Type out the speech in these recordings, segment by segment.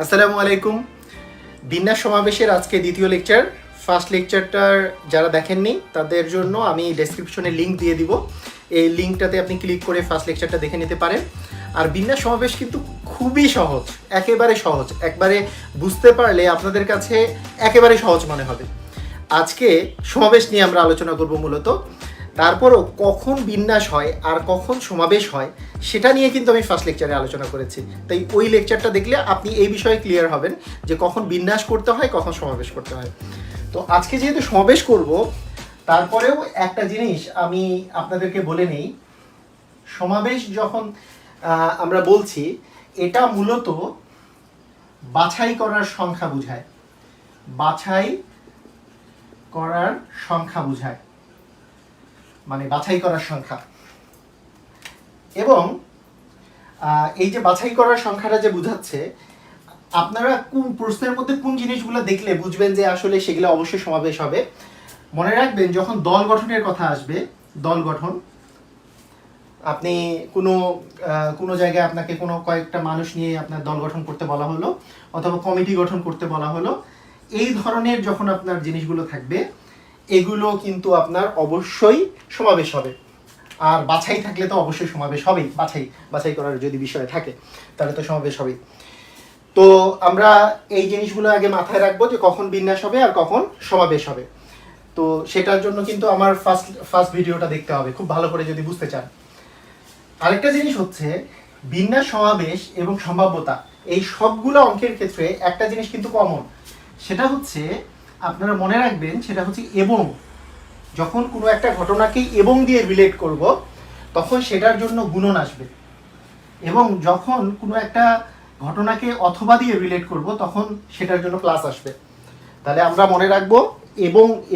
আসসালামু আলাইকুম। বিন্যাস সমাবেশের আজকে দ্বিতীয় লেকচার। ফার্স্ট লেকচারটার যারা দেখেননি তাদের জন্য আমি ডেসক্রিপশনে লিঙ্ক দিয়ে দিব। এই লিঙ্কটাতে আপনি ক্লিক করে ফার্স্ট লেকচারটা দেখে নিতে পারেন। আর বিন্যাস সমাবেশ কিন্তু খুবই সহজ, একেবারে সহজ, একবারে বুঝতে পারলে আপনাদের কাছে একেবারে সহজ মনে হবে। আজকে সমাবেশ নিয়ে আমরা আলোচনা করব মূলত। তারপরও কখন বিন্যাস হয় আর কখন সমাবেশ হয় সেটা নিয়ে কিন্তু আমি ফার্স্ট লেকচারে আলোচনা করেছি। তাই ওই লেকচারটা দেখলে আপনি এই বিষয়ে ক্লিয়ার হবেন যে কখন বিন্যাস করতে হয়, কখন সমাবেশ করতে হয়। তো আজকে যেহেতু সমাবেশ করব, তারপরেও একটা জিনিস আমি আপনাদেরকে বলে নেই। সমাবেশ যখন আমরা বলছি, এটা মূলত বাছাই করার সংখ্যা বোঝায়। বাছাই করার সংখ্যা বোঝায়, মানে বাছাই করার সংখ্যা। এবং এই যে বাছাই করার সংখ্যাটা যে বোঝাচ্ছে, আপনারা কোন প্রশ্নের মধ্যে কোন জিনিসগুলো দেখলে বুঝবেন যে আসলে সেগুলো অবশ্যই সমাবেশ হবে। মনে রাখবেন, যখন দল গঠনের কথা আসবে, দল গঠন, আপনি কোনো জায়গায় আপনাকে কোনো কয়েকটা মানুষ নিয়ে আপনার দল গঠন করতে বলা হলো অথবা কমিটি গঠন করতে বলা হলো, এই ধরনের যখন আপনার জিনিসগুলো থাকবে, এগুলো কিন্তু আপনার অবশ্যই সমাবেশ হবে। আর বাছাই থাকলে তো অবশ্যই সমাবেশ হবেই। বাছাই করার যদি বিষয় থাকে তাহলে তো সমাবেশ হবেই। তো আমরা এই জিনিসগুলো আগে মাথায় রাখবো যে কখন বিন্যাস হবে আর কখন সমাবেশ হবে। তো সেটার জন্য কিন্তু আমার ফার্স্ট ভিডিওটা দেখতে হবে খুব ভালো করে যদি বুঝতে চান। আরেকটা জিনিস হচ্ছে, বিন্যাস, সমাবেশ এবং সম্ভাব্যতা, এই সবগুলো অঙ্কের ক্ষেত্রে একটা জিনিস কিন্তু কমন। সেটা হচ্ছে, আপনারা মনে রাখবেন, সেটা হচ্ছে এবং। যখন কোনো একটা ঘটনাকে এবং দিয়ে রিলেট করব, তখন সেটার জন্য গুণন আসবে। এবং যখন কোনো একটা ঘটনাকে অথবা দিয়ে রিলেট করব, তখন সেটার জন্য প্লাস আসবে। তাহলে আমরা মনে রাখবো,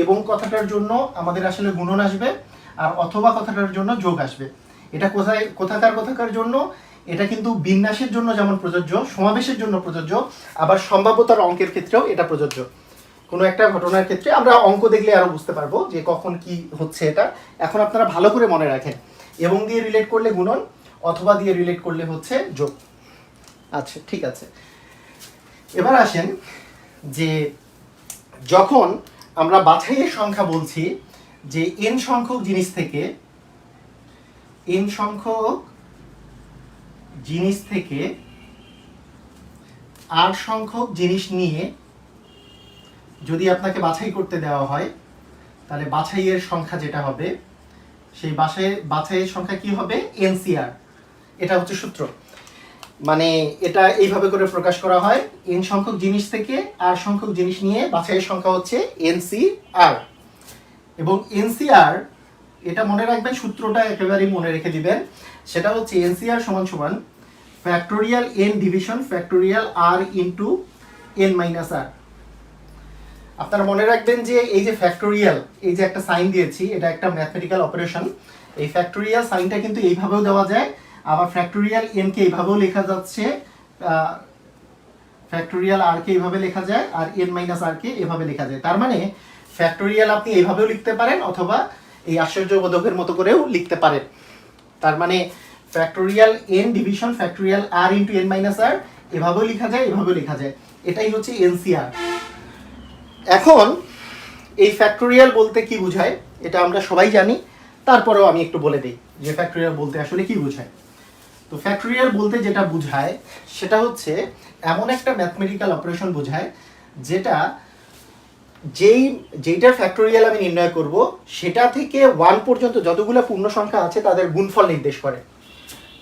এবং কথাটার জন্য আমাদের আসলে গুণন আসবে, আর অথবা কথাটার জন্য যোগ আসবে। এটা কোথাকার জন্য? এটা কিন্তু বিন্যাসের জন্য যেমন প্রযোজ্য, সমাবেশের জন্য প্রযোজ্য, আবার সম্ভাব্যতার অঙ্কের ক্ষেত্রেও এটা প্রযোজ্য। কোনো একটা ঘটনার ক্ষেত্রে আমরা অঙ্ক দেখলে আরো বুঝতে পারবো যে কখন কি হচ্ছে। এটা এখন আপনারা ভালো করে মনে রাখেন, এবং দিয়ে রিলেট করলে গুণন, অথবা দিয়ে রিলেট করলে হচ্ছে যোগ। আচ্ছা, ঠিক আছে। এবার আসেন যে যখন আমরা বাছাইয়ের সংখ্যা বলছি, যে n সংখ্যক জিনিস থেকে r সংখ্যক জিনিস নিয়ে যদি আপনাকে বাছাই করতে দেওয়া হয়, তাহলে বাছাইয়ের সংখ্যা যেটা হবে, সেই বাছাইয়ের সংখ্যা কি হবে? NCR। এটা হচ্ছে সূত্র। মানে এটা এইভাবে করে প্রকাশ করা হয়, n সংখ্যক জিনিস থেকে r সংখ্যক জিনিস নিয়ে বাছাইয়ের সংখ্যা হচ্ছে NCR। এবং NCR, এটা মনে রাখবেন, সূত্রটা একেবারেই মনে রেখে দিবেন। সেটা হচ্ছে NCR সমান সমান factorial n division factorial r into n minus r। আপনারা মনে রাখবেন যে এই যে ফ্যাক্টোরিয়াল, এই যে একটা সাইন দিয়েছি, এটা একটা ম্যাথমেটিক্যাল অপারেশন। এই ফ্যাক্টোরিয়াল সাইনটা কিন্তু এইভাবেও দেওয়া যায়, আবার ফ্যাক্টোরিয়াল n কে এইভাবেও লেখা যাচ্ছে, ফ্যাক্টোরিয়াল r কে এইভাবে লেখা যায়, আর n মাইনাস r কে এভাবে লেখা যায়। তার মানে ফ্যাক্টোরিয়াল আপনি এইভাবেও লিখতে পারেন, অথবা এই আশ্চর্যবোধকের মতো করেও লিখতে পারেন। তার মানে factorial n division factorial r into n minus r, এভাবেও লেখা যায়, এভাবেও লেখা যায়। এটাই হচ্ছে NCR। এখন এই ফ্যাক্টোরিয়াল বলতে কি বোঝায় এটা আমরা সবাই জানি, তারপরেও আমি একটু বলে দিই যে ফ্যাক্টোরিয়াল বলতে আসলে কি বোঝায়। তো ফ্যাক্টোরিয়াল বলতে যেটা বোঝায় সেটা হচ্ছে এমন একটা ম্যাথমেটিক্যাল অপারেশন বোঝায়, যেইটার ফ্যাক্টোরিয়াল আমি নির্ণয় করব, সেটা থেকে 1 পর্যন্ত যতগুলো পূর্ণ সংখ্যা আছে তাদের গুণফল নির্দেশ করে।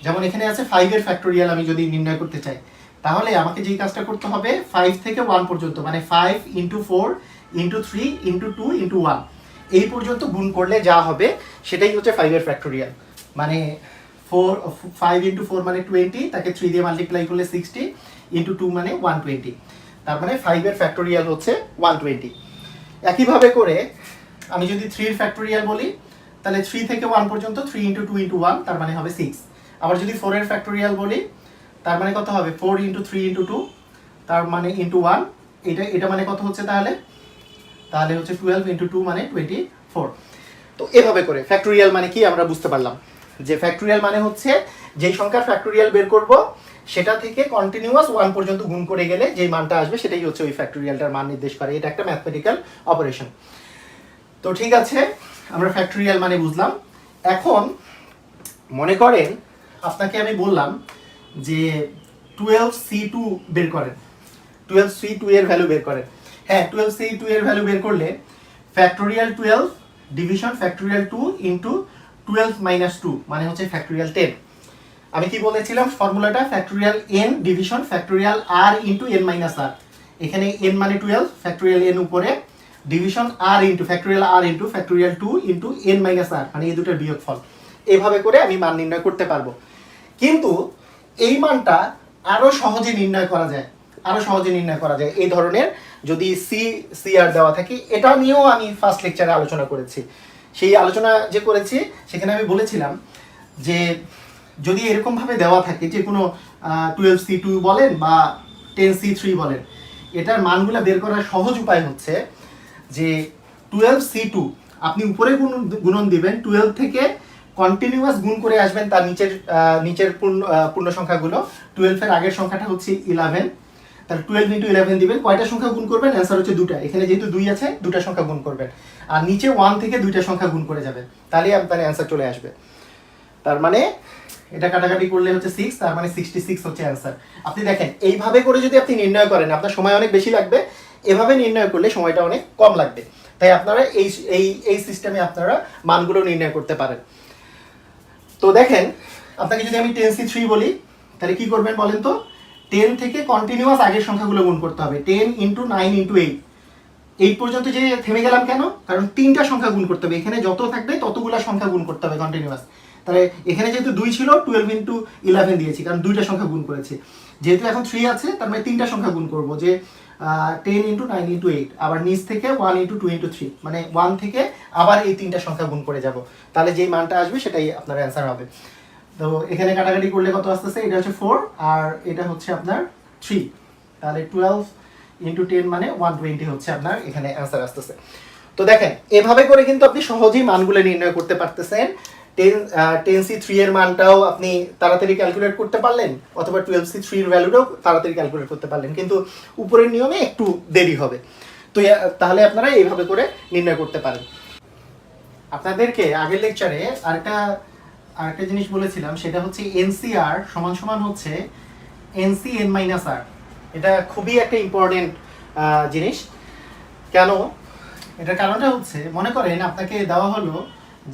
যেমন এখানে আছে 5 এর ফ্যাক্টোরিয়াল আমি যদি নির্ণয় করতে চাই, তাহলে আমাকে যেই কাজটা করতে হবে, 5 থেকে 1 পর্যন্ত, মানে 5 ইন্টু 4 ইন্টু 3 ইন্টু 2 ইন্টু 1, এই পর্যন্ত গুণ করলে যা হবে সেটাই হচ্ছে 5 এর ফ্যাক্টোরিয়াল। মানে 5 ইন্টু 4 মানে 20, তাকে 3 দিয়ে মাল্টিপ্লাই করলে 60, ইন্টু 2 মানে 120। তার মানে 5 এর ফ্যাক্টোরিয়াল হচ্ছে 120। একইভাবে করে আমি যদি 3 এর ফ্যাক্টোরিয়াল বলি, তাহলে 3 থেকে 1 পর্যন্ত 3 ইন্টু 2 ইন্টু 1, তার মানে হবে 6। আবার যদি 4 এর ফ্যাক্টোরিয়াল বলি, তার মানে কত হবে? 4 ইন্টু 3 ইন্টু 2, তার মানে ইন্টু 1, এটা মানে কত হচ্ছে? তাহলে হচ্ছে 12 ইন্টু 2 মানে 24। তো এভাবে করে ফ্যাক্টোরিয়াল মানে কি আমরা বুঝতে পারলাম, যে ফ্যাক্টোরিয়াল মানে হচ্ছে যেই সংখ্যার ফ্যাক্টোরিয়াল বের করব সেটা থেকে কন্টিনিউয়াস 1 পর্যন্ত গুণ করে গেলে যে মানটা আসবে সেটাই হচ্ছে ওই ফ্যাক্টোরিয়ালটার মান নির্দেশ করে। এটা একটা ম্যাথমেটিক্যাল অপারেশন। তো ঠিক আছে, আমরা ফ্যাক্টোরিয়াল মানে বুঝলাম। এখন মনে করেন আপনাকে আমি বললাম যে 12c2 বের করেন, 12c2 এর ভ্যালু বের করেন। হ্যাঁ, 12c2 এর ভ্যালু বের করলে factorial 12 division factorial 2 into 12 minus 2 মানে হচ্ছে ফ্যাক্টোরিয়াল 10। আমি কি বলেছিলাম ফর্মুলাটা? Factorial n division factorial r into n minus r। এখানে n মানে 12, ফ্যাক্টোরিয়াল n উপরে, division r into factorial r into factorial 2 into n minus r, মানে এই দুটোর বিয়োগফল। এভাবে করে আমি মান নির্ণয় করতে পারবো। কিন্তু এই মানটা আরো সহজে নির্ণয় করা যায়, আরো সহজে নির্ণয় করা যায় এই ধরনের যদি সি আর দেওয়া থাকে। এটা নিয়েও আমি ফার্স্ট লেকচারে আলোচনা করেছি। সেই আলোচনা যে করেছি সেখানে আমি বলেছিলাম যে যদি এরকমভাবে দেওয়া থাকে যে কোনো 12c2 বলেন বা 10c3 বলেন, এটার মানগুলো বের করার সহজ উপায় হচ্ছে যে 12c2 আপনি উপরে গুণন দিবেন, 12 থেকে কন্টিনিউয়াস গুণ করে আসবেন তার নিচের পূর্ণ সংখ্যাগুলো। 12 এর আগের সংখ্যাটা হচ্ছে 11, তাহলে 12 ইন্টু 11 দিবেন। কয়টা সংখ্যা গুণ করবেন? অ্যান্সার হচ্ছে দুটা। এখানে যেহেতু 2 আছে, দুটা সংখ্যা গুণ করবেন, আর নিচে 1 থেকে দুইটা সংখ্যা গুণ করে যাবেন, তাহলেই আপনার অ্যান্সার চলে আসবে। তার মানে এটা কাটাকাটি করলে হচ্ছে 6, তার মানে 66 হচ্ছে অ্যান্সার। আপনি দেখেন এইভাবে করে যদি আপনি নির্ণয় করেন আপনার সময় অনেক বেশি লাগবে, এভাবে নির্ণয় করলে সময়টা অনেক কম লাগবে। তাই আপনারা এই সিস্টেমে আপনারা মানগুলো নির্ণয় করতে পারেন। তো দেখেন, আপনাকে যদি আমি 10c3 বলি তাহলে কি করবেন বলেন তো? 10 থেকে কন্টিনিউয়াস আগের সংখ্যাগুলো গুণ করতে হবে। 10 ইন্টু 9 ইন্টু 8, 8 পর্যন্ত যে থেমে গেলাম কেন? কারণ 3টা সংখ্যা গুণ করতে হবে। এখানে যত থাকবে ততগুলা সংখ্যা গুণ করতে হবে কন্টিনিউয়াস। তাহলে এখানে যেহেতু 2 ছিল 12 ইন্টু 11 দিয়েছি, কারণ দুইটা সংখ্যা গুণ করেছি। যেহেতু এখন 3 আছে, তার মানে 3টা সংখ্যা গুণ করবো, যে 10 ইন্টু 9 ইন্টু 8, আবার নিচ থেকে 1 ইন্টু 2 ইন্টু 3, মানে 1 থেকে আবার এই 3টা সংখ্যা গুণ করে যাব। তাহলে যেই মানটা আসবে সেটাই আপনার অ্যান্সার হবে। তো এখানে কাটাকাটি করলে কত আসতেছে? এটা হচ্ছে 4 আর এটা হচ্ছে আপনার 3, তাহলে 12 ইন্টু 10 মানে 120 হচ্ছে আপনার এখানে অ্যান্সার আসতেছে। তো দেখেন এভাবে করে কিন্তু আপনি সহজেই মানগুলো নির্ণয় করতে পারতেছেন। 10c3 এর মানটাও আপনি তাড়াতাড়ি ক্যালকুলেট করতে পারলেন, অথবা 12c3 এর ভ্যালুটাও তাড়াতাড়ি ক্যালকুলেট করতে পারলেন, কিন্তু উপরের নিয়মে একটু দেরি হবে। তো তাহলে আপনারা এইভাবে করে নির্ণয় করতে পারেন। আপনাদেরকে আগের লেকচারে আরেকটা জিনিস বলেছিলাম, সেটা হচ্ছে এনসিআর সমান সমান হচ্ছে এনসি এন মাইনাস আর। এটা খুবই একটা ইম্পর্টেন্ট জিনিস। কেন? এটার কারণটা হচ্ছে, মনে করেন আপনাকে দেওয়া হলো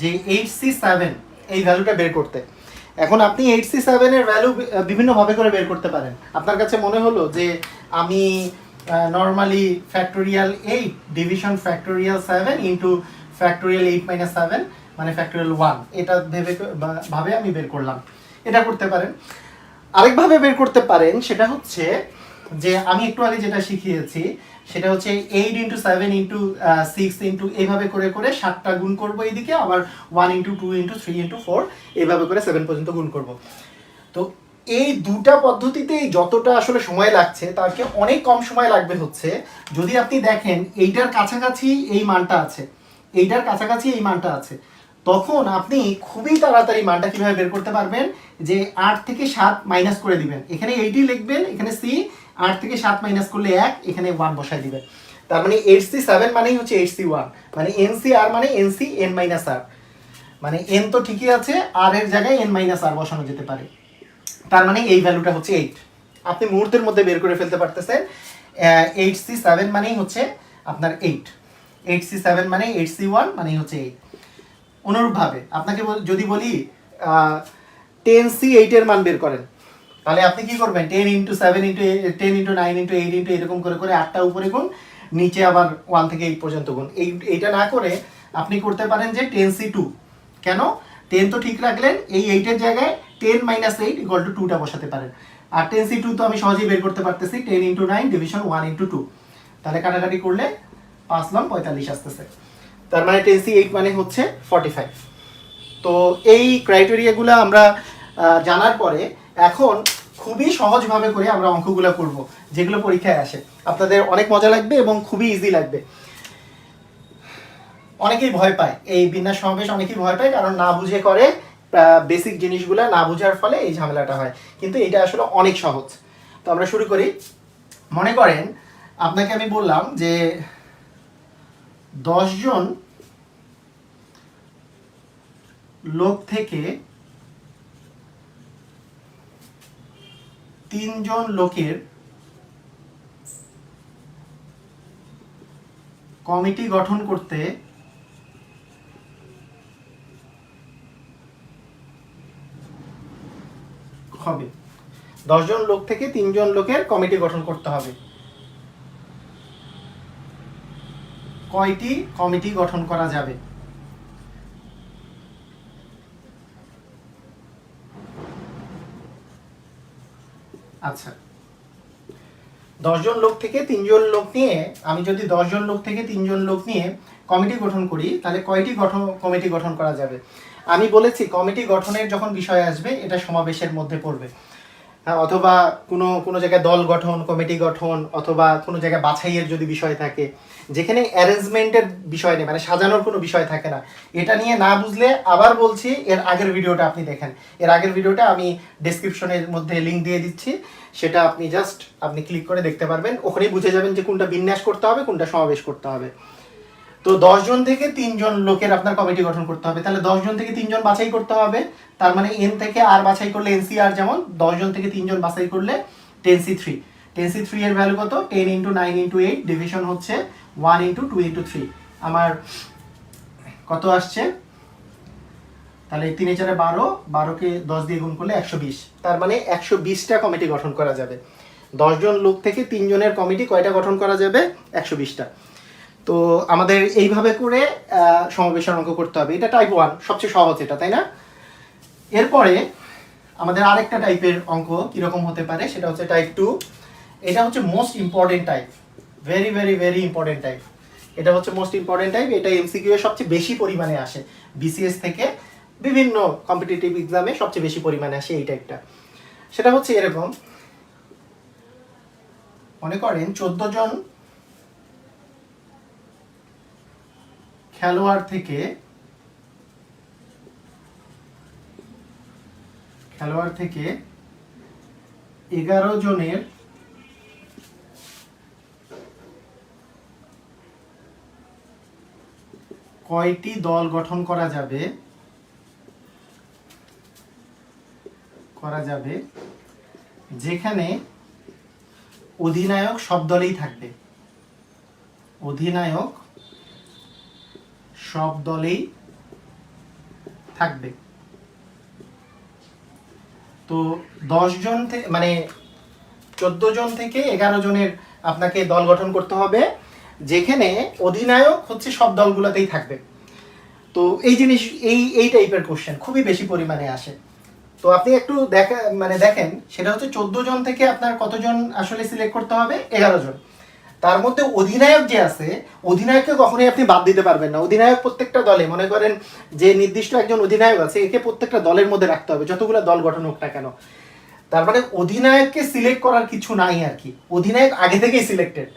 যে 8c7 এই ভ্যালুটা বের করতে। এখন আপনি 8c7 এর ভ্যালু বিভিন্নভাবে করে বের করতে পারেন। আপনার কাছে মনে হলো যে আমি normally factorial 8 division factorial 7 into factorial 8 minus 7 মানে ফ্যাক্টোরিয়াল 1, এটা ভাবে আমি বের করলাম। এটা করতে পারেন। আরেকভাবে বের করতে পারেন, সেটা হচ্ছে যে আমি একটু আগে যেটা শিখিয়েছি, সেটা হচ্ছে 8 ইন্টু 7 ইন্টু 6 ইন্টু এইভাবে করে করে 7টা গুণ করবো এইদিকে, আবার 1 ইন্টু 2 ইন্টু 3 ইন্টু 4 এইভাবে করে 7 পর্যন্ত গুণ করব। তো এই দুটা পদ্ধতিতেই যতটা আসলে সময় লাগছে তার চেয়ে অনেক কম সময় লাগবে হচ্ছে যদি আপনি দেখেন এইটার কাছাকাছি এই মানটা আছে, এইটার কাছাকাছি এই মানটা আছে, তখন আপনি খুবই তাড়াতাড়ি মানটা কিভাবে বের করতে পারবেন, যে 8 থেকে 7 মাইনাস করে দিবেন, এখানে 80 লিখবেন, এখানে সি, 8 থেকে 7 মাইনাস করলে 1, এখানে 1 বসাই দিবেন। তার মানে 8c7 মানেই হচ্ছে 8c1, মানে এনসিআর মানে এনসি এন মাইনাস আর, মানে এন তো ঠিকই আছে, আর এর জায়গায় এন মাইনাস আর বসানো যেতে পারে। তার মানে এই ভ্যালুটা হচ্ছে 8। আপনি মুহূর্তের মধ্যে বের করে ফেলতে পারতেছেন 8c7 মানেই হচ্ছে আপনার 8, 8c7 মানে 8c1 মানেই হচ্ছে 8। অনুরূপভাবে আপনাকে যদি বলি 10c8 এর মান বের করেন, তাহলে আপনি কি করবেন? 10 into 7 into 10 into 9 into 8 into এরকম করে করে 8টা উপরে গুণ, নিচে আবার 1 থেকে 8 পর্যন্ত গুণ। এইটা না করে আপনি করতে পারেন যে 10c2। কেন? 10 তো ঠিক রাখলেন, এই 8 এর জায়গায় 10 মাইনাস 8 ইকুয়াল টু 2টা বসাতে পারেন। আর 10c2 তো আমি সহজেই বের করতে পারতেছি, 10 ইন্টু 9 ডিভিশন 1 ইন্টু 2, তাহলে কাটাকাটি করলে 5 লং 45 আসতেছে। তার মানে 10c8 মানে হচ্ছে 45। তো এই ক্রাইটেরিয়াগুলো আমরা জানার পরে এখন খুবই সহজভাবে করে আমরা অঙ্কগুলো করব, যেগুলো পরীক্ষায় আসে। আপনাদের অনেক মজা লাগবে এবং খুবই ইজি লাগবে। অনেকেই ভয় পায় এই বিন্যাস সমাবেশ, অনেকেই ভয় পায় কারণ না বুঝে করে, বেসিক জিনিসগুলো না বোঝার ফলে এই ঝামেলাটা হয়, কিন্তু এটা আসলে অনেক সহজ। তো আমরা শুরু করি। মনে করেন আপনাকে আমি বললাম যে 10 জন লোক থেকে 3 জন লোকের কমিটি গঠন করতে হবে। 10 জন লোক থেকে 3 জন লোকের কমিটি গঠন করতে হবে। কয়টি কমিটি গঠন করা যাবে? আচ্ছা, 10 জন লোক থেকে 3 জন লোক নিয়ে, আমি যদি 10 জন লোক থেকে 3 জন লোক নিয়ে কমিটি গঠন করি, তাহলে কয়টি কমিটি গঠন করা যাবে? আমি বলেছি কমিটি গঠনের যখন বিষয় আসবে এটা সমাবেশের মধ্যে পড়বে, অথবা কোনো জায়গায় দল গঠন, কমিটি গঠন, অথবা কোনো জায়গায় বাছাইয়ের যদি বিষয় থাকে, যেখানে অ্যারেঞ্জমেন্টের বিষয় নেই, মানে সাজানোর কোনো বিষয় থাকে না। এটা নিয়ে না বুঝলে আবার বলছি, এর আগের ভিডিওটা আপনি দেখেন। এর আগের ভিডিওটা আমি ডেসক্রিপশনের মধ্যে লিঙ্ক দিয়ে দিচ্ছি, সেটা আপনি ক্লিক করে দেখতে পারবেন। ওখানেই বুঝে যাবেন যে কোনটা বিন্যাস করতে হবে, কোনটা সমাবেশ করতে হবে। তো 10 জন থেকে 3 জন লোকের আপনার কমিটি গঠন করতে হবে, তাহলে 10 জন থেকে 3 জন বাছাই করতে হবে। তার মানে এন থেকে আর বাছাই করলে এনসিআর, যেমন 10 জন থেকে 3 জন বাছাই করলে 10C3। 10C3 এর ভ্যালু কত? 10 × 9 × 8, ডিভিশন হচ্ছে 1 × 2 × 3। আমার কত আসছে? তাহলে 3 × 4 = 12, 12কে 10 দিয়ে গুণ করলে 120। তার মানে 120টা কমিটি গঠন করা যাবে। 10 জন লোক থেকে 3 জনের কমিটি কয়টা গঠন করা যাবে? 120টা। তো আমাদের এইভাবে করে সমাবেশের অঙ্ক করতে হবে। এটা টাইপ 1, সবচেয়ে সহজ এটা, তাই না? এরপরে আমাদের আরেকটা টাইপের অঙ্ক কিরকম হতে পারে, সেটা হচ্ছে টাইপ 2। এটা হচ্ছে most important type, very very very important type. এটা হচ্ছে মোস্ট ইম্পর্টেন্ট টাইপ। এটা এমসিকিউ এ সবচেয়ে বেশি পরিমাণে আসে, বিসিএস থেকে বিভিন্ন কম্পিটিটিভ এক্সামে সবচেয়ে বেশি পরিমাণে আসে এই টাইপটা। সেটা হচ্ছে এরকম, মনে করেন 14 জন খেলোয়াড় থেকে 11 জনের কয়টি দল গঠন করা যাবে যেখানে অধিনায়ক সব দলেই থাকবে? অধিনায়ক সব দলেই থাকবে। তো 10 জন থেকে, মানে 14 জন থেকে 11 জনের আপনাকে দল গঠন করতে হবে, যেখানে অধিনায়ক হচ্ছে সব দলগুলোতেই থাকবে। তো এই জিনিস, এই টাইপের কোশ্চেন খুবই বেশি পরিমাণে আসে। তো আপনি একটু দেখেন, সেটা হচ্ছে 14 জন থেকে আপনার কতজন আসলে সিলেক্ট করতে হবে? 11 জন। তার মধ্যে অধিনায়ক যে আছে, অধিনায়ককে কখনোই আপনি বাদ দিতে পারবেন না। অধিনায়ক প্রত্যেকটা দলে, মনে করেন যে নির্দিষ্ট একজন অধিনায়ক আছে, একে প্রত্যেকটা দলের মধ্যে রাখতে হবে, যতগুলো দল গঠন হোক না কেন। তার মানে অধিনায়ককে সিলেক্ট করার কিছু নাই আর কি। অধিনায়ক আগে থেকেই সিলেক্টেড,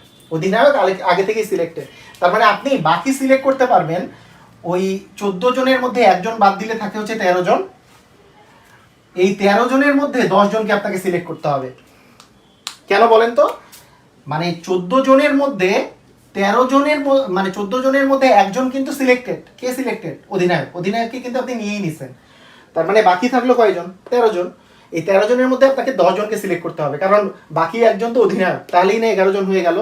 তার মানে আপনি বাকি সিলেক্ট করতে পারবেন। ওই 14 জনের মধ্যে একজন বাদ দিলে থাকে হচ্ছে 13 জন। এই 13 জনের মধ্যে 10 জনকে আপনাকে সিলেক্ট করতে হবে। কেন বলেন তো? মানে 14 জনের মধ্যে 14 জনের মধ্যে একজন কিন্তু সিলেক্টেড। কে সিলেক্টেড? অধিনায়ককে কিন্তু আপনি নিয়েই নিছেন। তার মানে বাকি থাকলো কয়জন? 13 জন। এই 13 জনের মধ্যে আপনাকে 10 জনকে সিলেক্ট করতে হবে, কারণ বাকি একজন তো অধিনায়ক, তাহলেই না 11 জন হয়ে গেল।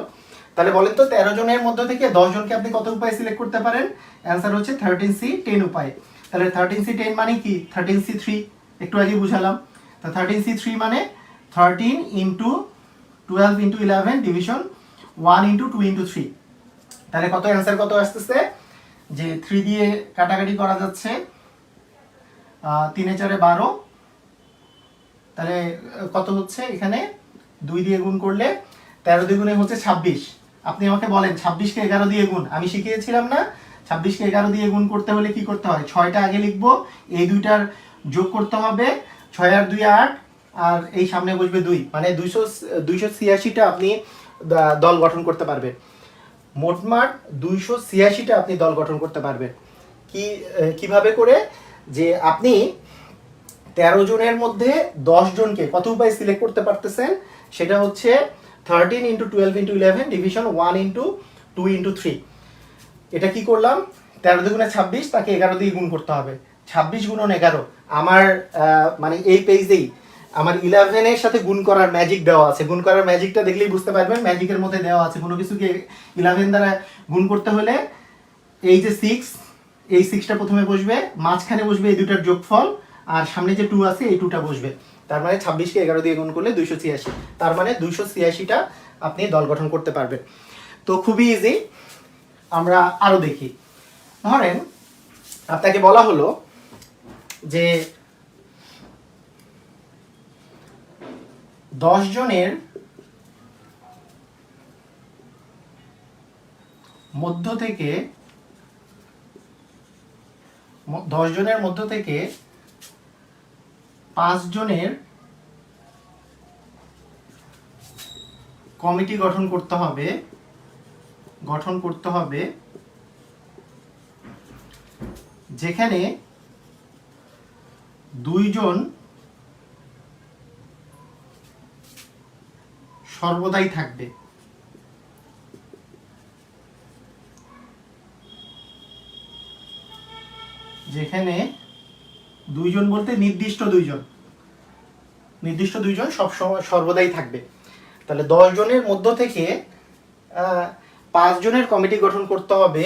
তাহলে বলেন তো 13 জনের মধ্যে থেকে 10 জনকে আপনি কত উপায়ে সিলেক্ট করতে পারেন? অ্যান্সার হচ্ছে 13C10 উপায়ে। তাহলে 13C10 মানে কি? 13C3 একটু আগে বুঝালাম। তো 13C3 মানে 13 × 12 × 11 ডিভিশন 1 × 2 × 3। তাহলে কত অ্যান্সার কত আসতেছে? যে 3 দিয়ে কাটাকাটি করা যাচ্ছে, 3 × 4 = 12। তাহলে কত হচ্ছে এখানে? 2 দিয়ে গুণ করলে 13 দ্বিগুণে হচ্ছে 26। আপনি আমাকে বলেন 26কে 11 দিয়ে গুণ, আমি শিখিয়েছিলাম না? 26কে 11 দিয়ে গুণ করতে হলে কি করতে হয়? 6টা আগে লিখবো, এই দুইটার যোগ করতে হবে, 6 আর 2 8, আর এই সামনে বসবে 2, মানে 286টা আপনি দল গঠন করতে পারবেন। মোটমাট 286টা আপনি দল গঠন করতে পারবেন। কিভাবে করে? যে আপনি 13 জনের মধ্যে 10 জনকে কত উপায় সিলেক্ট করতে পারতেছেন, সেটা হচ্ছে 13 into 12 into 11 division 1 into 2 into 3। এটা কি করলাম, 13 দুগুণে 26, তাকে 11 দিয়ে গুণ করতে হবে। 26 গুণন 11 আমার মানে এই পেজেই আমার 11 এর সাথে গুণ করার ম্যাজিক দেওয়া আছে। গুণ করার ম্যাজিকটা দেখলেই বুঝতে পারবেন, ম্যাজিকের মধ্যে দেওয়া আছে। কোনো কিছুকে 11 দ্বারা গুণ করতে হলে এই যে 6, এই 6টা প্রথমে বসবে, মাঝখানে বসবে এই দুটার যোগফল, আর সামনে যে 2 আছে এই 2টা বসবে। তার মানে 26কে 11 দিয়ে গুণ করলে 286। তার মানে 286টা আপনি দল গঠন করতে পারবেন। তো খুবই ইজি। আমরা আরো দেখি। ধরেন আপনাকে বলা হলো যে 10 জনের মধ্য থেকে 5 জনের কমিটি গঠন করতে হবে যেখানে 2 জন সর্বদাই থাকবে। যেখানে 2 জন বলতে নির্দিষ্ট 2 জন সব সময় সর্বদাই থাকবে। তাহলে 10 জনের মধ্য থেকে 5 জনের কমিটি গঠন করতে হবে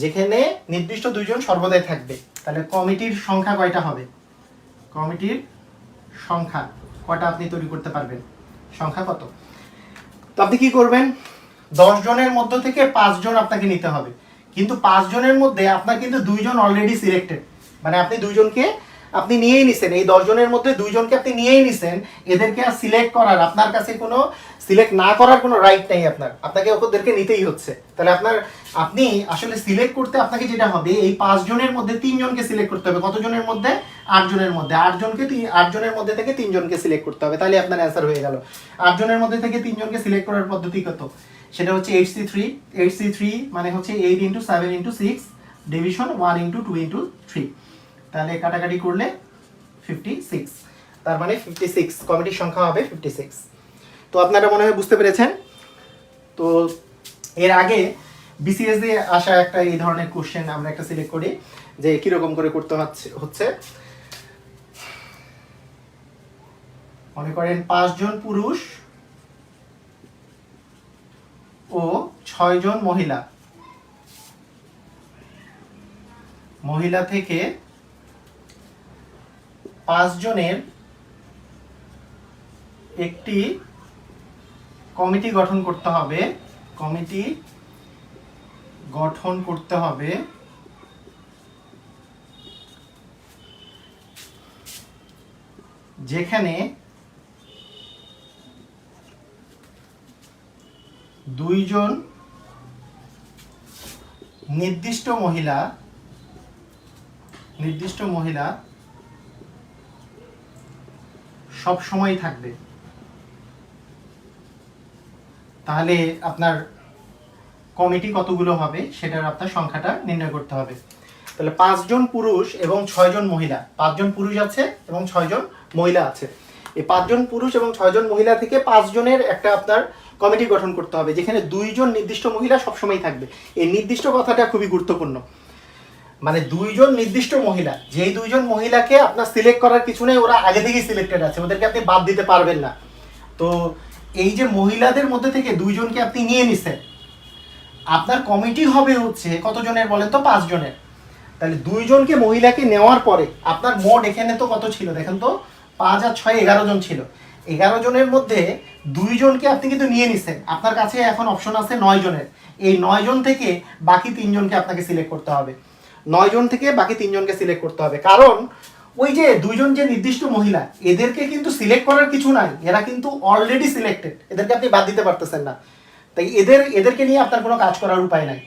যেখানে নির্দিষ্ট 2 জন সর্বদাই থাকবে। তাহলে কমিটির সংখ্যা কয়টা হবে? কমিটির সংখ্যা কয়টা আপনি তৈরি করতে পারবেন? সংখ্যা কত? তো আপনি কি করবেন, 10 জনের মধ্য থেকে 5 জন আপনাকে নিতে হবে। কিন্তু 5 জনের মধ্যে আপনার কিন্তু 2 জন অলরেডি সিলেক্টেড, মানে আপনি 2 জনকে আপনি নিয়েই নিছেন। এই 10 জনের মধ্যে 2 জনকে আপনি নিয়েই নিছেন। এদেরকে আর সিলেক্ট করার আপনার কাছে কোনো সিলেক্ট না করার কোনো রাইট নেই আপনাকে ওদেরকে নিতেই হচ্ছে। তাহলে আপনি আসলে সিলেক্ট করতে আপনাকে যেটা হবে, এই 5 জনের মধ্যে 3 জনকে সিলেক্ট করতে হবে। কত জনের মধ্যে? 8 জনের মধ্যে। 8 জনের মধ্যে থেকে 3 জনকে সিলেক্ট করতে হবে। তাহলে আপনার অ্যান্সার হয়ে গেল। 8 জনের মধ্যে থেকে 3 জনকে সিলেক্ট করার পদ্ধতি কত? সেটা হচ্ছে 8C3 মানে হচ্ছে 8 into 7 into 6 division 1 into 2 into 3। তাহলে কাটাকাটি করলে 56। তার মানে 56 কমিটির সংখ্যা হবে 56। তো আপনারা মনে হয় বুঝতে পেরেছেন। তো এর আগে বিসিএস দিয়ে আসা একটা এই ধরনের কোশ্চেন আমরা একটা সিলেক্ট করি যে কিরকম করে করতে হচ্ছে। মনে করেন 5 জন পুরুষ ও 6 জন মহিলা থেকে 5 জনের একটি কমিটি গঠন করতে হবে যেখানে 2 জন নির্দিষ্ট মহিলা সব সময় থাকবে। তাহলে আপনার কমিটি কতগুলো হবে সেটার আপনার সংখ্যাটা নির্ণয় করতে হবে। তাহলে 5 জন পুরুষ এবং 6 জন মহিলা, 5 জন পুরুষ আছে এবং 6 জন মহিলা আছে। এই 5 জন পুরুষ এবং 6 জন মহিলা থেকে 5 জনের একটা আপনার কমিটি গঠন করতে হবে যেখানে 2 জন নির্দিষ্ট মহিলা সবসময় থাকবে। এই নির্দিষ্ট কথাটা খুবই গুরুত্বপূর্ণ। মানে 2 জন নির্দিষ্ট মহিলা, যেই 2 জন মহিলাকে আপনার সিলেক্ট করার কিছু নেই, ওরা আগে থেকেই সিলেক্টেড আছে, ওদেরকে আপনি বাদ দিতে পারবেন না। তো এই যে মহিলাদের মধ্যে থেকে 2 জনকে আপনি নিয়ে নিছেন, আপনার কমিটি হবে হচ্ছে কতজনের বলেন তো? 5 জনের। তাহলে 2 জনকে মহিলাকে নেওয়ার পরে আপনার মোট এখানে তো কত ছিল দেখেন তো, 5 আর 6 11 জন ছিল। 11 জনের মধ্যে 2 জনকে আপনি কিন্তু নিয়ে নিছেন। আপনার কাছে এখন অপশন আছে 9 জনের। এই 9 জন থেকে বাকি 3 জনকে আপনাকে সিলেক্ট করতে হবে। 9 জন থেকে বাকি 3 জনকে সিলেক্ট করতে হবে, কারণ ওই যে 2 জন যে নির্দিষ্ট মহিলা, এদেরকে কিন্তু সিলেক্ট করার কিছু নাই, এরা কিন্তু অলরেডি সিলেক্টেড, এদেরকে আপনি বাদ দিতে পারতেছেন না। তাই এদেরকে নিয়ে আপনার কোনো কাজ করার উপায় নাই।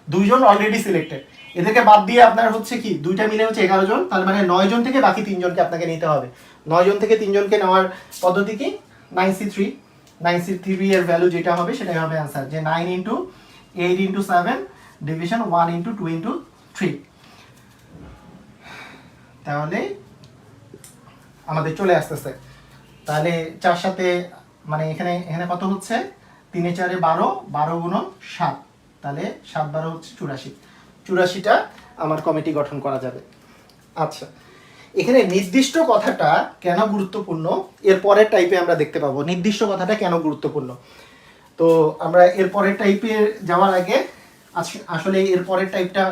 2 জন অলরেডি সিলেক্টেড, এদেরকে বাদ দিয়ে আপনার হচ্ছে কি, দুইটা মিলে হচ্ছে 11 জন। তার মানে 9 জন থেকে বাকি 3 জনকে আপনাকে নিতে হবে। 9 জন থেকে 3 জনকে নেওয়ার পদ্ধতি কি? 9C3 এর ভ্যালু যেটা হবে সেটাই হবে অ্যান্সার, যে 9 into 8 into 7 division 1 into 2 into 3। তাহলে আমাদের চলে আসতেছে। তাহলে 4 সাথে মানে এখানে এখানে কত হচ্ছে, 3 এ 4 এ 12, 12 গুণন 7, তাহলে 7 12 হচ্ছে 84, 84টা আমার কমিটি গঠন করা যাবে। আচ্ছা, এখানে নির্দিষ্ট কথাটা কেন গুরুত্বপূর্ণ এর পরের টাইপে আমরা দেখতে পাবো। নির্দিষ্ট কথাটা কেন গুরুত্বপূর্ণ, তো আমরা এর পরের টাইপে যাওয়ার আগে আসলে এর পরের টাইপটা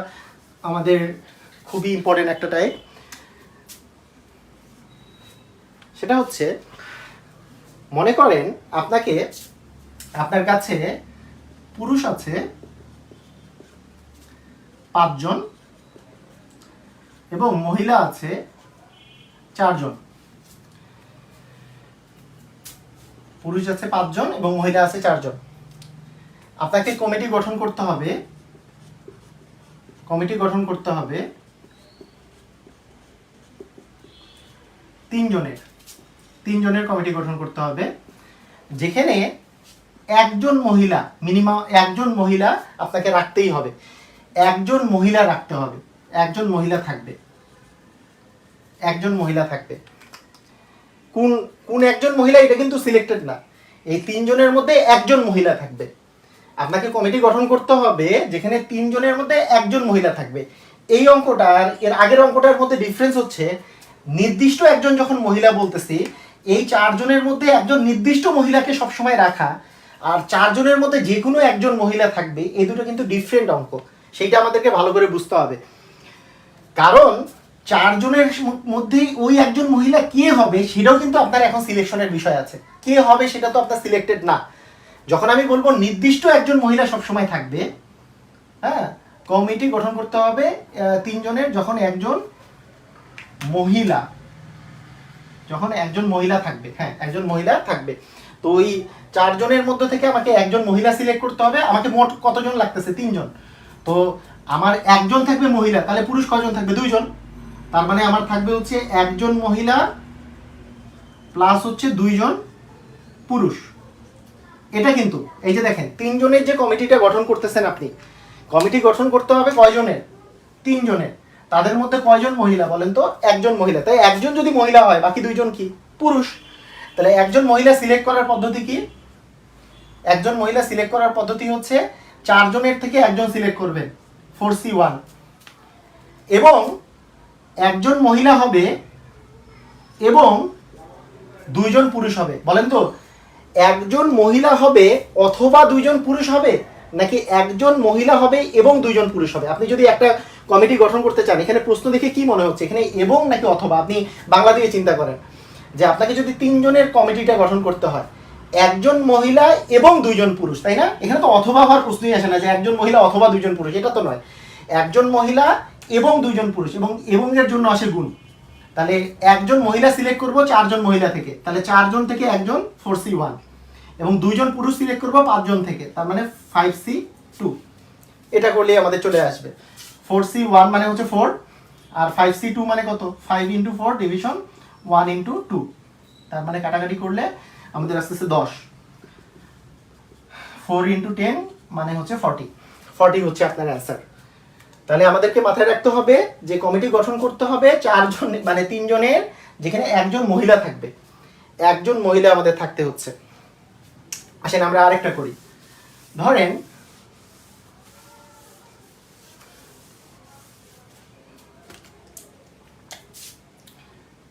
আমাদের খুবই ইম্পর্টেন্ট একটা টাইপ। সেটা হচ্ছে, মনে করেন আপনার কাছে পুরুষ আছে 5 জন এবং মহিলা আছে 4 জন। পুরুষ আছে 5 জন এবং মহিলা আছে 4 জন। আপনাকে কমিটি গঠন করতে হবে 3 জনের কমিটি গঠন করতে হবে, যেখানে একজন মহিলা, মিনিমাম একজন মহিলা আপনাকে রাখতেই হবে, একজন মহিলা রাখতে হবে, একজন মহিলা থাকবে। কোন একজন মহিলা এটা কিন্তু সিলেক্টেড না, এই 3 জনের মধ্যে একজন মহিলা থাকবে। আপনাকে কমিটি গঠন করতে হবে যেখানে 3 জনের মধ্যে একজন মহিলা থাকবে। এই অঙ্কটার এর আগের অঙ্কটার মধ্যে ডিফারেন্স হচ্ছে, নির্দিষ্ট একজন যখন মহিলা বলতেছি, এই 4 জনের মধ্যে একজন নির্দিষ্ট মহিলাকে সবসময় রাখা, আর 4 জনের মধ্যে যে কোনো একজন মহিলা থাকবে, এই দুটো কিন্তু ডিফারেন্ট অঙ্ক। সেইটা আমাদেরকে ভালো করে বুঝতে হবে, কারণ 4 জনের মধ্যেই ওই একজন মহিলা কে হবে সেটাও কিন্তু আপনার এখন সিলেকশনের বিষয় আছে। কে হবে সেটা তো আপনার সিলেক্টেড না। যখন আমি বলবো নির্দিষ্ট একজন মহিলা সবসময় থাকবে, হ্যাঁ, কমিটি গঠন করতে হবে 3 জনের, যখন একজন মহিলা থাকবে, হ্যাঁ, একজন মহিলা থাকবে। তো ওই 4 জনের মধ্যে থেকে আমাকে একজন মহিলা সিলেক্ট করতে হবে। আমাকে মোট কতজন লাগতেছে, 3 জন। তো আমার একজন থাকবে মহিলা, তাহলে পুরুষ কয়জন থাকবে, 2 জন। তার মানে আমার থাকবে হচ্ছে একজন মহিলা প্লাস হচ্ছে 2 জন পুরুষ। এটা কিন্তু এই যে দেখেন 3 জনের যে কমিটিটা গঠন করতেছেন আপনি, কমিটি গঠন করতে হবে কয়জনের, 3 জনের। তাদের মধ্যে কয়জন মহিলা বলেন তো, একজন মহিলা। তাই একজন যদি মহিলা হয়, বাকি 2 জন কি, পুরুষ। তাহলে একজন মহিলা সিলেক্ট করার পদ্ধতি কি, একজন মহিলা সিলেক্ট করার পদ্ধতি হচ্ছে 4 জনের থেকে একজন সিলেক্ট করবেন, 4C1, এবং একজন মহিলা হবে এবং 2 জন পুরুষ হবে। বলেন তো, একজন মহিলা হবে অথবা 2 জন পুরুষ হবে, নাকি একজন মহিলা হবে এবং 2 জন পুরুষ হবে? আপনি যদি একটা কমিটি গঠন করতে চান, এখানে প্রশ্ন দেখে কি মনে হচ্ছে, এখানে এবং নাকি অথবা? আপনি বাংলা দিয়ে চিন্তা করেন যে আপনাকে যদি 3 জনের কমিটিটা গঠন করতে হয়, একজন মহিলা এবং 2 জন পুরুষ, তাই না? এখানে তো অথবা হওয়ার প্রশ্নই আসে না যে একজন মহিলা অথবা 2 জন পুরুষ, এটা তো নয়। একজন মহিলা এবং 2 জন পুরুষ, এবং এর জন্য আসে গুণ। তাহলে একজন মহিলা সিলেক্ট করব 4 জন মহিলা থেকে, তাহলে 4 জন থেকে একজন 4C1, এবং 2 জন পুরুষ সিলেক্ট করব 5 জন থেকে, তার মানে 5C2। এটা করলেই আমাদের চলে আসবে। 4C1 মানে হচ্ছে 4, আর 5C2 মানে কত, 5 × 4 ডিভিশন 1 × 2, তার মানে কাটাকাটি করলে আমাদের আসতেছে 10। 4 × 10 মানে হচ্ছে 40 হচ্ছে আপনার অ্যান্সার। তাহলে আমাদেরকে মাথায় রাখতে হবে যে কমিটি গঠন করতে হবে 4 জন, মানে 3 জনের, যেখানে একজন মহিলা থাকবে, একজন মহিলা আমাদের থাকতে হচ্ছে। আসেন আমরা আরেকটা করি। ধরেন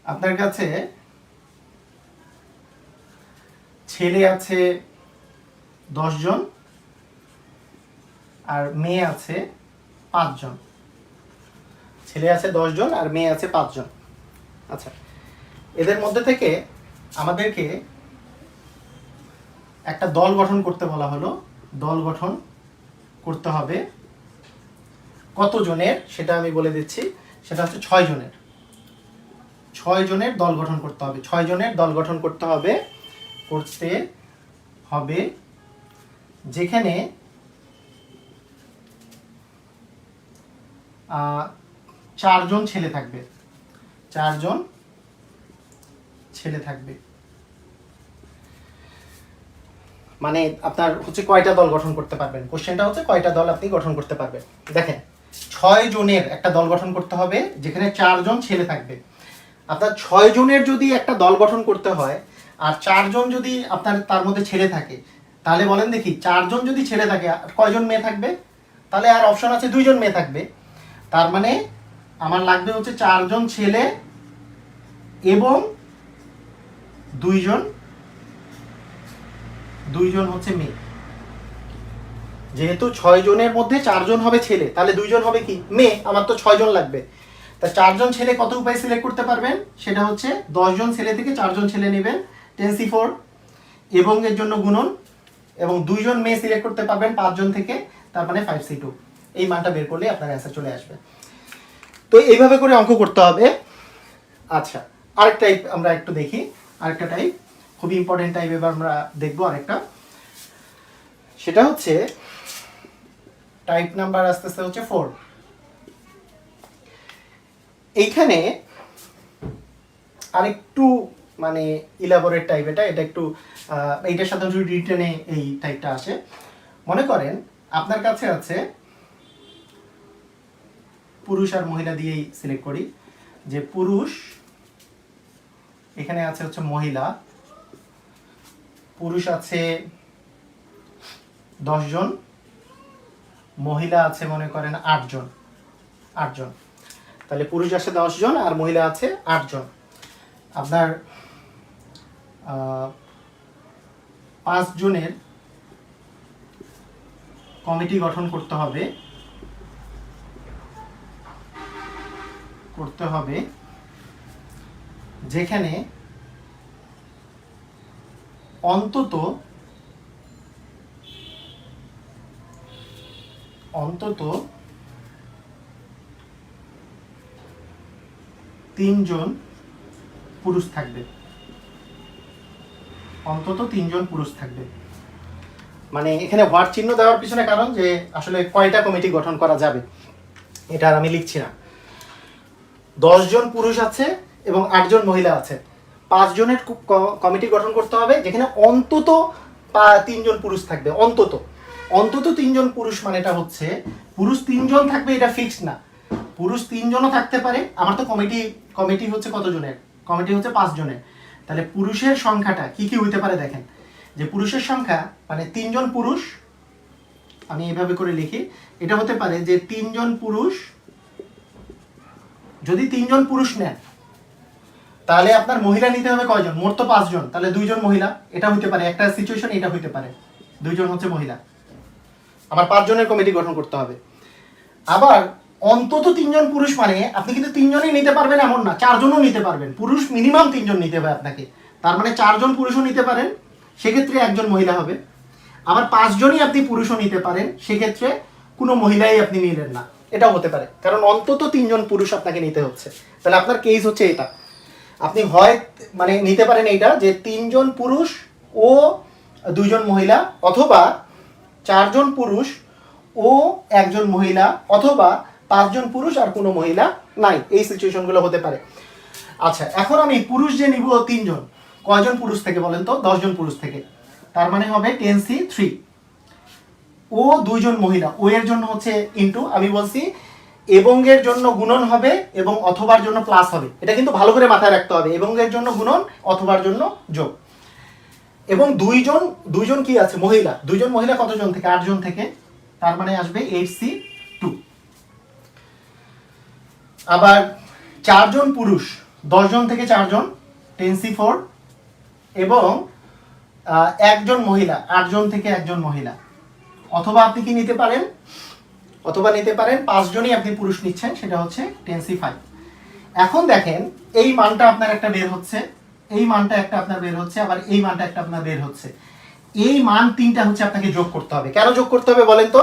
আপনার কাছে ছেলে আছে 10 জন আর মেয়ে আছে 5 জন। ছেলে আছে 10 জন আর মেয়ে আছে 5 জন। আচ্ছা, এদের মধ্যে থেকে আমাদেরকে একটা দল গঠন করতে বলা হলো। দল গঠন করতে হবে কত জনের সেটা আমি বলে দিচ্ছি, সেটা হচ্ছে 6 জনের। 6 জনের দল গঠন করতে হবে। 6 জনের দল গঠন করতে হবে যেখানে 4 জন ছেলে থাকবে। 4 জন ছেলে থাকবে, মানে আপনার হচ্ছে কয়টা দল গঠন করতে পারবেন, কোশ্চেনটা হচ্ছে কয়টা দল আপনি গঠন করতে পারবেন। দেখেন 6 জনের একটা দল গঠন করতে হবে যেখানে 4 জন ছেলে থাকবে। আপনার 6 জনের যদি একটা দল গঠন করতে হয় আর 4 জন যদি আপনার তার মধ্যে ছেলে থাকে, তাহলে বলেন দেখি 4 জন যদি ছেলে থাকে আর কয়জন মেয়ে থাকবে? তাহলে আর অপশন আছে 2 জন মেয়ে থাকবে। তার মানে আমার লাগবে হচ্ছে 4 জন ছেলে এবং 2 জন হচ্ছে মেয়ে। যেহেতু 6 জনের মধ্যে 4 জন হবে ছেলে, তাহলে 2 জন হবে কি মেয়ে, আমার তো 6 জন লাগবে। তা 4 জন ছেলে কত উপায় সিলেক্ট করতে পারবেন? সেটা হচ্ছে 10 জন ছেলে থেকে 4 জন ছেলে নেবেন 10c4 এবং এর জন্য গুণন, এবং 2 জন মেয়ে সিলেক্ট করতে পারবেন 5 জন থেকে, তার মানে 5c2। এই মানটা বের করলে আপনার অ্যান্সার চলে আসবে। তো এইভাবে করে অঙ্ক করতে হবে। আচ্ছা, আরেকটা টাইপ আমরা একটু দেখি। আরেকটা টাইপ খুবই ইম্পর্টেন্ট টাইপ এবার আমরা দেখবো আরেকটা। সেটা হচ্ছে টাইপ নাম্বার আস্তে আস্তে হচ্ছে 4। এইখানে আরেকটু মানে ইলাবোরেট টাইপ, এটা একটু এইটার সাথে রিটেনে এই টাইপটা আসে। মনে করেন আপনার কাছে আছে, পুরুষ আর মহিলা দিয়েই সিলেক্ট করি, যে পুরুষ এখানে আছে হচ্ছে মহিলা, পুরুষ আছে 10 জন, মহিলা আছে মনে করেন 8 জন। তাহলে পুরুষ আছে 10 জন আর মহিলা আছে 8 জন। আপনার 5 জনের কমিটি গঠন করতে হবে যেখানে অন্তত 3 জন পুরুষ থাকবে, অন্তত 3 জন পুরুষ থাকবে। মানে এখানে হোয়াট চিহ্ন দেওয়ার পিছনে কারণ যে আসলে কয়টা কমিটি গঠন করা যাবে এটা আর আমি লিখছি না। 10 জন পুরুষ আছে এবং 8 জন মহিলা আছে, 5 জনের কমিটি গঠন করতে হবে যেখানে অন্তত 3 জন পুরুষ থাকবে। অন্তত 3 জন পুরুষ মানেটা হচ্ছে পুরুষ 3 জন থাকবে, এটা ফিক্সড না, পুরুষ 3 জনও থাকতে পারে। আমার তো কমিটি হচ্ছে কত জনের? কমিটি হচ্ছে 5 জনের। তাহলে পুরুষের সংখ্যাটা কি কি হইতে পারে দেখেন, যে পুরুষের সংখ্যা মানে 3 জন পুরুষ, আমি এইভাবে করে লিখি, এটা হতে পারে যে 3 জন পুরুষ, যদি 3 জন পুরুষ নেন তাহলে আপনার মহিলা নিতে হবে কয়জন? মোট তো 5 জন, তাহলে 2 জন মহিলা, এটা হইতে পারে একটা সিচুয়েশন, এটা হইতে পারে 2 জন হচ্ছে মহিলা। আমার 5 জনের কমিটি গঠন করতে হবে। আবার অন্তত 3 জন পুরুষ মানে আপনি কিন্তু 3 জনই নিতে পারবেন এমন না, 4 জনও নিতে পারবেন। পুরুষ মিনিমাম 3 জন নিতে হবে আপনাকে, তার মানে 4 জন পুরুষও নিতে পারেন, সেক্ষেত্রে 1 জন মহিলা হবে। আবার 5 জনই আপনি পুরুষও নিতে পারেন, সেক্ষেত্রে কোনো মহিলাই আপনি নিলেন না, এটাও হতে পারে, কারণ অন্তত 3 জন পুরুষ আপনাকে নিতে হচ্ছে। তাহলে আপনার কেস হচ্ছে এটা, আপনি হয় মানে নিতে পারেন এইটা যে 3 জন পুরুষ ও 2 জন মহিলা, অথবা 4 জন পুরুষ ও 1 জন মহিলা, অথবা 5 জন পুরুষ আর কোনো মহিলা নাই। এই সিচুয়েশনগুলো হতে পারে। আচ্ছা, এখন আমি পুরুষ যে নিব 3 জন, কয়জন পুরুষ থেকে বলেন তো? 10 জন পুরুষ থেকে, তার মানে হবে 10c3 ও 2 জন মহিলা, ও এর জন্য হচ্ছে ইনটু, আমি বলছি এবং এর জন্য গুণন হবে এবং অথবার জন্য প্লাস হবে, এটা কিন্তু ভালো করে মাথায় রাখতে হবে। এবং এর জন্য গুণন, অথবার জন্য যোগ। এবং 2 জন কি আছে? মহিলা। 2 জন মহিলা কতজন থেকে? 8 জন থেকে, তার মানে আসবে 8c2। আবার 4 জন পুরুষ, 10 জন থেকে 4 জন 10c4, এবং 1 জন মহিলা, 8 জন থেকে 1 জন মহিলা। অথবা আপনি কি নিতে পারেন? অথবা নিতে পারেন 5 জনই আপনি পুরুষ নিচ্ছেন, সেটা হচ্ছে 10c5। এখন দেখেন এই মানটা আপনার একটা বের হচ্ছে, এই মানটা একটা আপনার বের হচ্ছে, আবার এই মানটা একটা আপনার বের হচ্ছে। এই মান তিনটা হচ্ছে আপনাকে যোগ করতে হবে। কেন যোগ করতে হবে বলেন তো?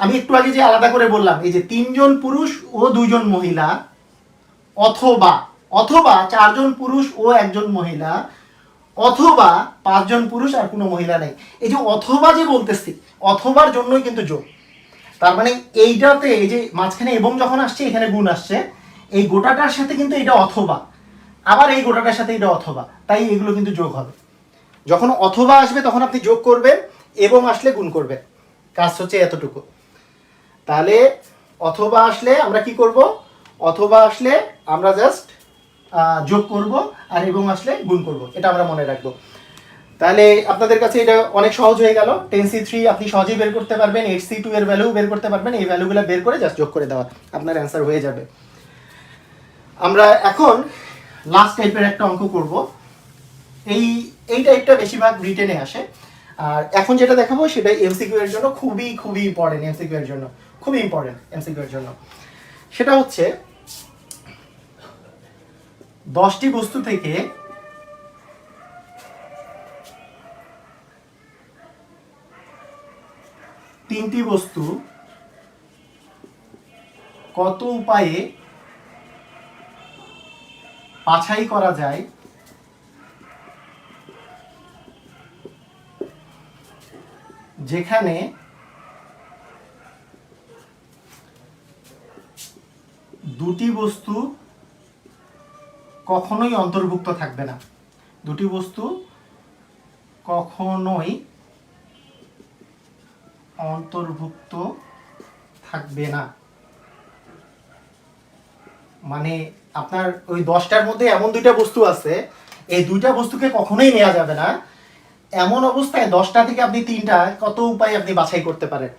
আমি একটু আগে যে আলাদা করে বললাম, এই যে 3 জন পুরুষ ও 2 জন মহিলা, অথবা 4 জন পুরুষ ও 1 জন মহিলা, অথবা 5 জন পুরুষ আর কোনো মহিলা নেই। এই যে অথবা যে বলতেছি, অথবার জন্যই কিন্তু যোগ। তার মানে এইটাতে এই যে মাঝখানে এবং যখন আসছে এখানে গুণ আসছে, এই গোটাটার সাথে কিন্তু এটা অথবা, আবার এই গোটাটার সাথে এটা অথবা, তাই এগুলো কিন্তু যোগ হবে। যখন অথবা আসবে তখন আপনি যোগ করবেন, এবং আসলে গুণ করবেন, কাজ হচ্ছে এতটুকু। তাহলে অথবা আসলে আমরা কি করব? অথবা আসলে আমরা জাস্ট যোগ করব, আর এবং আসলে গুণ করব, এটা আমরা মনে রাখবো। তাহলে আপনাদের কাছে এটা অনেক সহজ হয়ে গেল। 10C3 আপনি সহজেই বের করতে পারবেন, 8C2 এর ভ্যালু বের করতে পারবেন। এই ভ্যালুগুলো বের করে জাস্ট যোগ করে দেওয়া, আপনার অ্যান্সার হয়ে যাবে। আমরা এখন লাস্ট টাইপের একটা অঙ্ক করব। এই টাইপটা বেশিরভাগ রিটেনে আসে, আর এখন যেটা দেখাবো সেটা এমসিকিউ এর জন্য খুবই খুবই ইম্পর্টেন্ট। এমসিকিউ এর জন্য খুবই ইম্পর্টেন্ট, এমসিকিউ এর জন্য। সেটা হচ্ছে 10টি বস্তু থেকে তিনটি বস্তু কত উপায়ে বাছাই করা যায় যেখানে দুটি বস্তু কখনোই অন্তর্ভুক্ত থাকবে না। দুটি বস্তু কখনোই অন্তর্ভুক্ত থাকবে না, মানে আপনার ওই 10টার মধ্যে এমন দুইটা বস্তু আছে, এই দুইটা বস্তুকে কখনোই নেওয়া যাবে না। এমন অবস্থায় 10টা থেকে আপনি 3টা কত উপায় আপনি বাছাই করতে পারেন।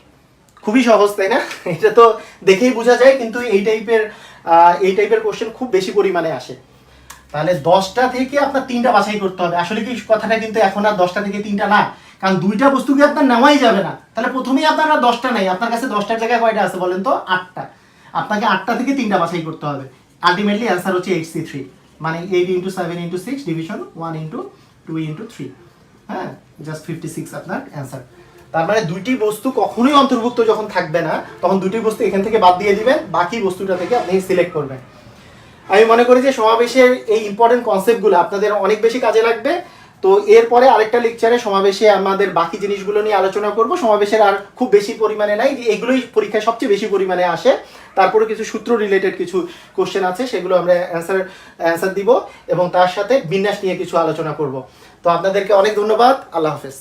খুবই সহজ, তাই না? এটা তো দেখেই বোঝা যায়, কিন্তু এই টাইপের কোশ্চেন খুব বেশি পরিমাণে আসে। তাহলে 10টা থেকে আপনার 3টা বাছাই করতে হবে। আসলে কি কথাটা কিন্তু এখন আর 10টা থেকে 3টা না, কারণ দুইটা বস্তুকে আপনার নেওয়াই যাবে না। তাহলে প্রথমেই আপনার 10টা নেই, আপনার কাছে 10টার জায়গায় কয়টা আছে বলেন তো? 8টা। আপনাকে 8টা থেকে 3টা বাছাই করতে হবে। আলটিমেটলি অ্যান্সার হচ্ছে 8C3, মানে 8 × 7 × 6 ডিভিশন 1 × 2 × 3, হ্যাঁ, জাস্ট 56 আপনার অ্যান্সার। তার মানে দুইটি বস্তু কখনোই অন্তর্ভুক্ত যখন থাকবে না, তখন দুটি বস্তু এখান থেকে বাদ দিয়ে দিবেন, বাকি বস্তুটা থেকে আপনি সিলেক্ট করবেন। আমি মনে করি যে সমাবেশের এই ইম্পর্টেন্ট কনসেপ্টগুলো আপনাদের অনেক বেশি কাজে লাগবে। তো এরপরে আরেকটা লেকচারে সমাবেশে আমাদের বাকি জিনিসগুলো নিয়ে আলোচনা করব। সমাবেশের আর খুব বেশি পরিমাণে নাই, এগুলোই পরীক্ষায় সবচেয়ে বেশি পরিমাণে আসে। তারপরে কিছু সূত্র রিলেটেড কিছু কোশ্চেন আছে, সেগুলো আমরা অ্যান্সার দিব, এবং তার সাথে বিন্যাস নিয়ে কিছু আলোচনা করব। তো আপনাদেরকে অনেক ধন্যবাদ। আল্লাহ হাফেজ।